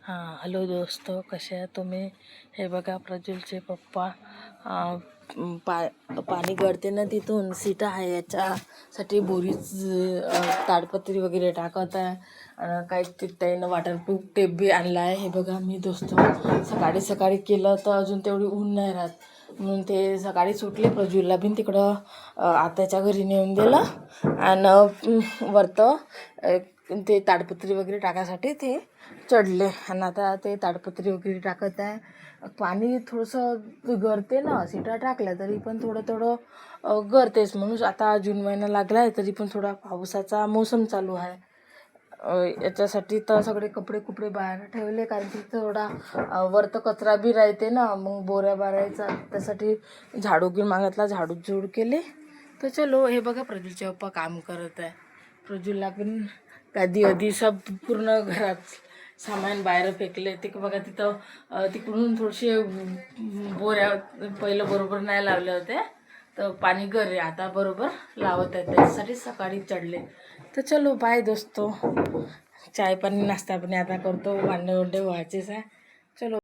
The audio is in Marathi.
हॅलो दोस्तों, कसे आहे तुम्ही? हे बघा, प्रज्वलचे पप्पा पाणी गळते ना तिथून, सीट आहे याच्यासाठी बोरीच ताडपत्री वगैरे टाकत आहे. काही त्यानं वॉटरप्रूफ टेप बी आणला आहे. हे बघा मी दोस्तों सकाळी सकाळी केलं तर अजून तेवढी ऊन नाही राहत, म्हणून ते सकाळी सुटले. प्रज्वलला बी तिकडं आत्याच्या घरी नेऊन दिलं आणि वरतं ते ताडपत्री वगैरे टाकायसाठी ते चढले. आणि आता ते ताडपत्री वगैरे टाकत आहे. पाणी थोडंसं गरते ना, सीटा टाकल्या तरी पण थोडं थोडं गरतेच. म्हणून आता जून महिना लागला आहे तरी पण थोडा पावसाचा मोसम चालू आहे. याच्यासाठी तर सगळे कपडे बाहेर ठेवले, कारण की थोडा वरतं कचरा बी राहते ना, मग बोऱ्या बारायचा. त्यासाठी झाडू बी मागितला, झाडूझूड केले. तर चलो, हे बघा प्रज्वलचे पप्पा काम करत आहे. प्रज्वलला पण कधी अधी सब पूर्ण घरात सामान बाहेर फेकले. ते बघा तिथं तिकडून थोडीशी बोऱ्या पहिलं बरोबर नाही लावल्या होत्या, तर पाणी गरे आता बरोबर लावत आहेत. त्याच्यासाठी सकाळी चढले. तर चलो बाय दोस्तों, चाय पाणी नाश्ता पाणी आता करतो. भांडे वंडे व्हायचेच आहे. चलो.